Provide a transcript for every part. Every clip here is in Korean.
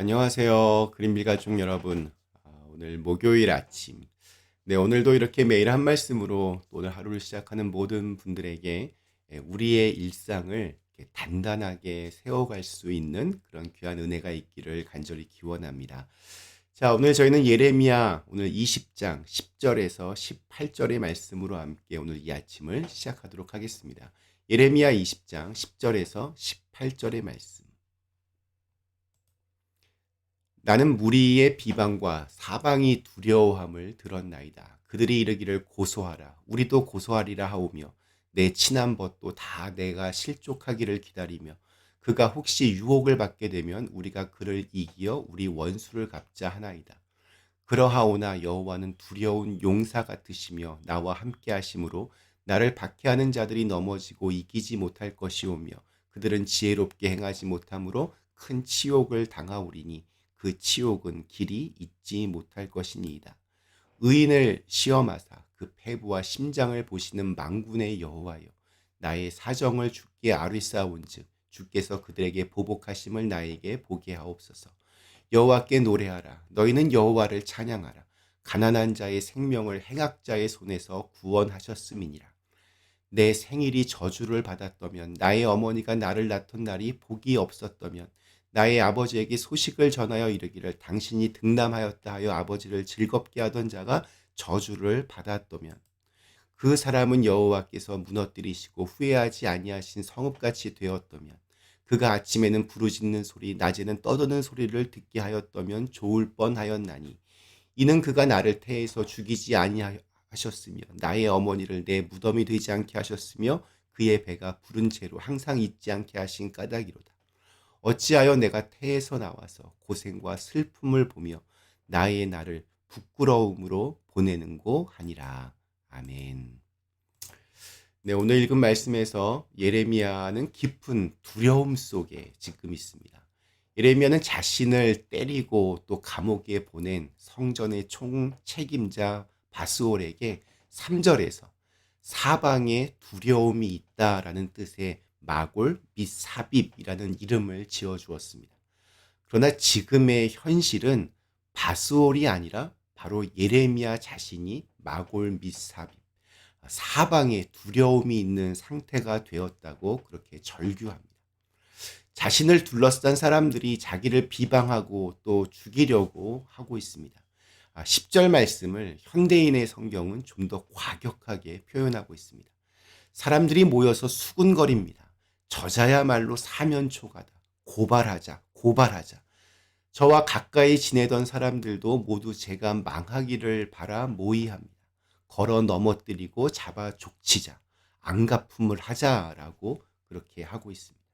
안녕하세요. 그린빌 가족 여러분. 오늘 목요일 아침. 네, 오늘도 이렇게 매일 한 말씀으로 오늘 하루를 시작하는 모든 분들에게 우리의 일상을 이렇게 단단하게 세워갈 수 있는 그런 귀한 은혜가 있기를 간절히 기원합니다. 자, 오늘 저희는 예레미야 오늘 20장 10절에서 18절의 말씀으로 함께 오늘 이 아침을 시작하도록 하겠습니다. 예레미야 20장 10절에서 18절의 말씀. 나는 무리의 비방과 사방이 두려워함을 들었나이다. 그들이 이르기를 고소하라. 우리도 고소하리라 하오며 내 친한 벗도 다 내가 실족하기를 기다리며 그가 혹시 유혹을 받게 되면 우리가 그를 이기어 우리 원수를 갚자 하나이다. 그러하오나 여호와는 두려운 용사 같으시며 나와 함께 하심으로 나를 박해하는 자들이 넘어지고 이기지 못할 것이오며 그들은 지혜롭게 행하지 못하므로 큰 치욕을 당하오리니 그 치욕은 길이 잊지 못할 것이니이다. 의인을 시험하사 그 패부와 심장을 보시는 만군의 여호와여, 나의 사정을 주께 아뢰사온즉 주께서 그들에게 보복하심을 나에게 보게 하옵소서. 여호와께 노래하라. 너희는 여호와를 찬양하라. 가난한 자의 생명을 행악자의 손에서 구원하셨음이니라. 내 생일이 저주를 받았다면, 나의 어머니가 나를 낳던 날이 복이 없었다면, 나의 아버지에게 소식을 전하여 이르기를 당신이 등남하였다 하여 아버지를 즐겁게 하던 자가 저주를 받았다면, 그 사람은 여호와께서 무너뜨리시고 후회하지 아니하신 성읍같이 되었다면, 그가 아침에는 부르짖는 소리 낮에는 떠드는 소리를 듣게 하였다면 좋을 뻔하였나니, 이는 그가 나를 태에서 죽이지 아니하셨으며 나의 어머니를 내 무덤이 되지 않게 하셨으며 그의 배가 부른 채로 항상 잊지 않게 하신 까닭이로다. 어찌하여 내가 태에서 나와서 고생과 슬픔을 보며 나의 날을 부끄러움으로 보내는고 하니라. 아멘. 네, 오늘 읽은 말씀에서 예레미야는 깊은 두려움 속에 지금 있습니다. 예레미야는 자신을 때리고 또 감옥에 보낸 성전의 총책임자 바스올에게 3절에서 사방에 두려움이 있다라는 뜻의 마골 및 사빕이라는 이름을 지어주었습니다. 그러나 지금의 현실은 바스올이 아니라 바로 예레미야 자신이 마골 및 사빕, 사방에 두려움이 있는 상태가 되었다고 그렇게 절규합니다. 자신을 둘러싼 사람들이 자기를 비방하고 또 죽이려고 하고 있습니다. 10절 말씀을 현대인의 성경은 좀 더 과격하게 표현하고 있습니다. 사람들이 모여서 수군거립니다. 저자야말로 사면초가다. 고발하자, 고발하자. 저와 가까이 지내던 사람들도 모두 제가 망하기를 바라 모의합니다. 걸어 넘어뜨리고 잡아 족치자, 안갚음을 하자라고 그렇게 하고 있습니다.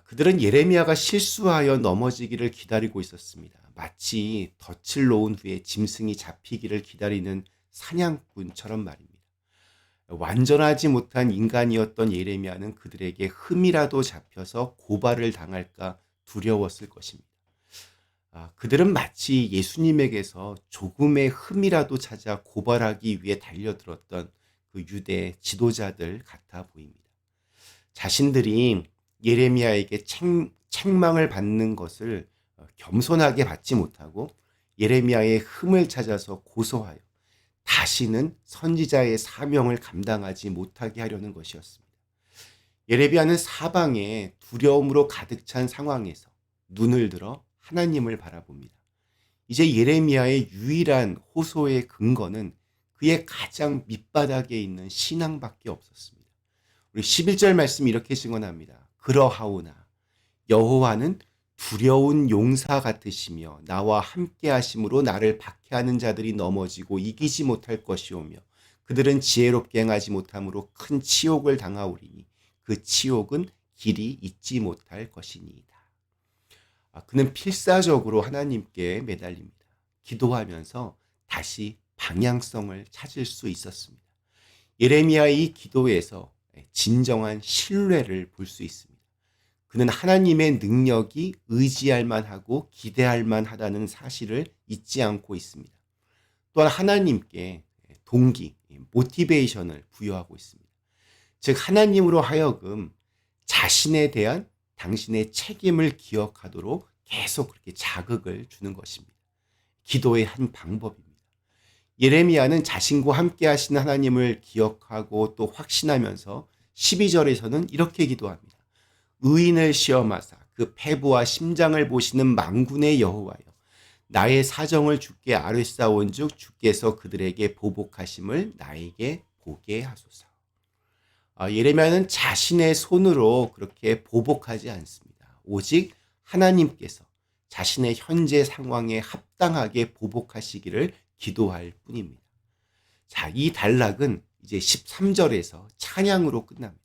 그들은 예레미야가 실수하여 넘어지기를 기다리고 있었습니다. 마치 덫을 놓은 후에 짐승이 잡히기를 기다리는 사냥꾼처럼 말입니다. 완전하지 못한 인간이었던 예레미야는 그들에게 흠이라도 잡혀서 고발을 당할까 두려웠을 것입니다. 그들은 마치 예수님에게서 조금의 흠이라도 찾아 고발하기 위해 달려들었던 그 유대 지도자들 같아 보입니다. 자신들이 예레미야에게 책망을 받는 것을 겸손하게 받지 못하고 예레미야의 흠을 찾아서 고소하여 다시는 선지자의 사명을 감당하지 못하게 하려는 것이었습니다. 예레미야는 사방에 두려움으로 가득 찬 상황에서 눈을 들어 하나님을 바라봅니다. 이제 예레미야의 유일한 호소의 근거는 그의 가장 밑바닥에 있는 신앙밖에 없었습니다. 우리 11절 말씀 이렇게 증언합니다. 그러하오나 여호와는 두려운 용사 같으시며 나와 함께 하심으로 나를 박해하는 자들이 넘어지고 이기지 못할 것이오며 그들은 지혜롭게 행하지 못함으로 큰 치욕을 당하오리니 그 치욕은 길이 잊지 못할 것이니이다. 그는 필사적으로 하나님께 매달립니다. 기도하면서 다시 방향성을 찾을 수 있었습니다. 예레미야의 이 기도에서 진정한 신뢰를 볼 수 있습니다. 그는 하나님의 능력이 의지할 만하고 기대할 만하다는 사실을 잊지 않고 있습니다. 또한 하나님께 동기, 모티베이션을 부여하고 있습니다. 즉 하나님으로 하여금 자신에 대한 당신의 책임을 기억하도록 계속 그렇게 자극을 주는 것입니다. 기도의 한 방법입니다. 예레미야는 자신과 함께 하신 하나님을 기억하고 또 확신하면서 12절에서는 이렇게 기도합니다. 의인을 시험하사 그 패부와 심장을 보시는 만군의 여호와여, 나의 사정을 주께 아뢰사온즉 주께서 그들에게 보복하심을 나에게 보게 하소서. 예레미야는 자신의 손으로 그렇게 보복하지 않습니다. 오직 하나님께서 자신의 현재 상황에 합당하게 보복하시기를 기도할 뿐입니다. 자, 이 단락은 이제 13절에서 찬양으로 끝납니다.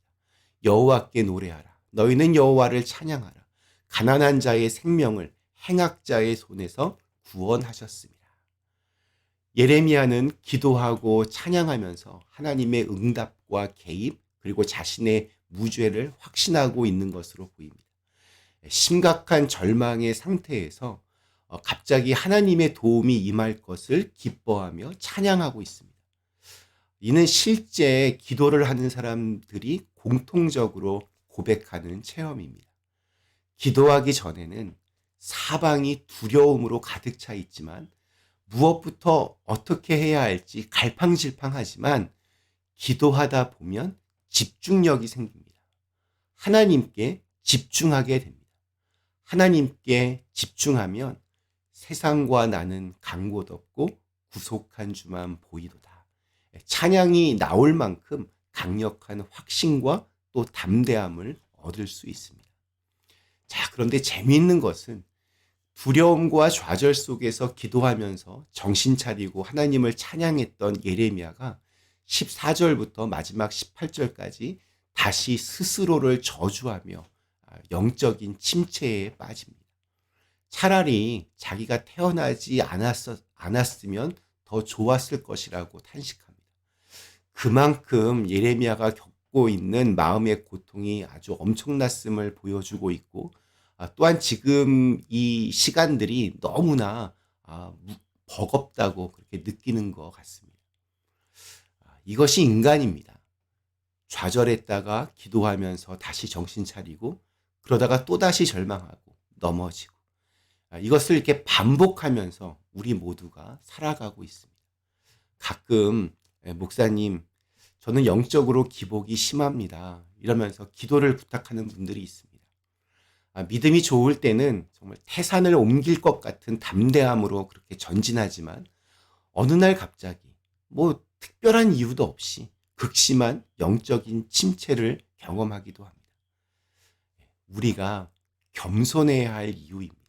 여호와께 노래하라. 너희는 여호와를 찬양하라. 가난한 자의 생명을 행악자의 손에서 구원하셨습니다. 예레미야는 기도하고 찬양하면서 하나님의 응답과 개입 그리고 자신의 무죄를 확신하고 있는 것으로 보입니다. 심각한 절망의 상태에서 갑자기 하나님의 도움이 임할 것을 기뻐하며 찬양하고 있습니다. 이는 실제 기도를 하는 사람들이 공통적으로 고백하는 체험입니다. 기도하기 전에는 사방이 두려움으로 가득 차 있지만 무엇부터 어떻게 해야 할지 갈팡질팡하지만 기도하다 보면 집중력이 생깁니다. 하나님께 집중하게 됩니다. 하나님께 집중하면 세상과 나는 간 곳 없고 구속한 주만 보이도다. 찬양이 나올 만큼 강력한 확신과 또 담대함을 얻을 수 있습니다. 자, 그런데 재미있는 것은 두려움과 좌절 속에서 기도하면서 정신 차리고 하나님을 찬양했던 예레미야가 14절부터 마지막 18절까지 다시 스스로를 저주하며 영적인 침체에 빠집니다. 차라리 자기가 태어나지 않았으면 더 좋았을 것이라고 탄식합니다. 그만큼 예레미야가 겪고 있는 마음의 고통이 아주 엄청났음을 보여주고 있고 또한 지금 이 시간들이 너무나 버겁다고 그렇게 느끼는 것 같습니다. 이것이 인간입니다. 좌절했다가 기도하면서 다시 정신 차리고 그러다가 또다시 절망하고 넘어지고 이것을 이렇게 반복하면서 우리 모두가 살아가고 있습니다. 가끔 목사님, 저는 영적으로 기복이 심합니다. 이러면서 기도를 부탁하는 분들이 있습니다. 믿음이 좋을 때는 정말 태산을 옮길 것 같은 담대함으로 그렇게 전진하지만 어느 날 갑자기 뭐 특별한 이유도 없이 극심한 영적인 침체를 경험하기도 합니다. 우리가 겸손해야 할 이유입니다.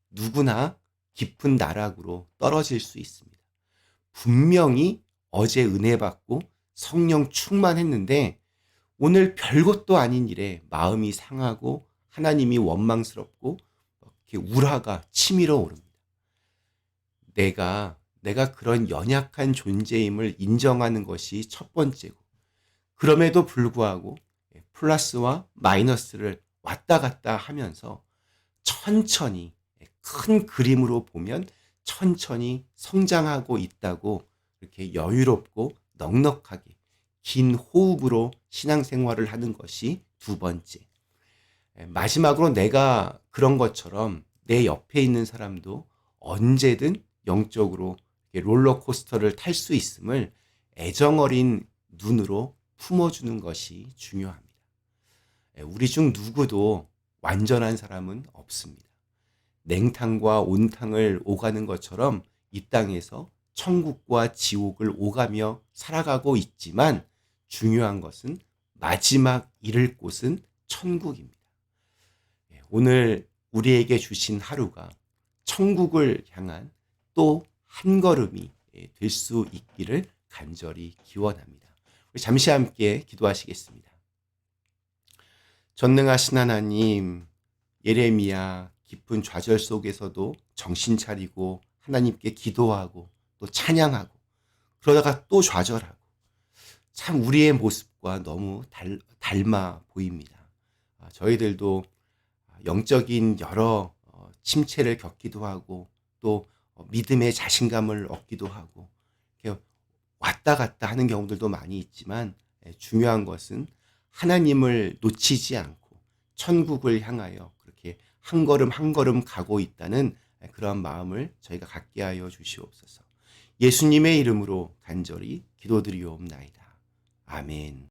누구나 깊은 나락으로 떨어질 수 있습니다. 분명히 어제 은혜 받고 성령 충만했는데 오늘 별것도 아닌 일에 마음이 상하고 하나님이 원망스럽고 이렇게 우라가 치밀어 오릅니다. 내가 그런 연약한 존재임을 인정하는 것이 첫 번째고 그럼에도 불구하고 플러스와 마이너스를 왔다 갔다 하면서 천천히 큰 그림으로 보면 천천히 성장하고 있다고 이렇게 여유롭고 넉넉하게 긴 호흡으로 신앙생활을 하는 것이 두 번째. 마지막으로 내가 그런 것처럼 내 옆에 있는 사람도 언제든 영적으로 롤러코스터를 탈 수 있음을 애정어린 눈으로 품어주는 것이 중요합니다. 우리 중 누구도 완전한 사람은 없습니다. 냉탕과 온탕을 오가는 것처럼 이 땅에서 천국과 지옥을 오가며 살아가고 있지만 중요한 것은 마지막 이를 곳은 천국입니다. 오늘 우리에게 주신 하루가 천국을 향한 또 한 걸음이 될 수 있기를 간절히 기원합니다. 우리 잠시 함께 기도하시겠습니다. 전능하신 하나님, 예레미야 깊은 좌절 속에서도 정신 차리고 하나님께 기도하고 또 찬양하고 그러다가 또 좌절하고 참 우리의 모습과 너무 닮아 보입니다. 저희들도 영적인 여러 침체를 겪기도 하고 또 믿음의 자신감을 얻기도 하고 이렇게 왔다 갔다 하는 경우들도 많이 있지만 중요한 것은 하나님을 놓치지 않고 천국을 향하여 그렇게 한 걸음 한 걸음 가고 있다는 그러한 마음을 저희가 갖게 하여 주시옵소서. 예수님의 이름으로 간절히 기도드리옵나이다. 아멘.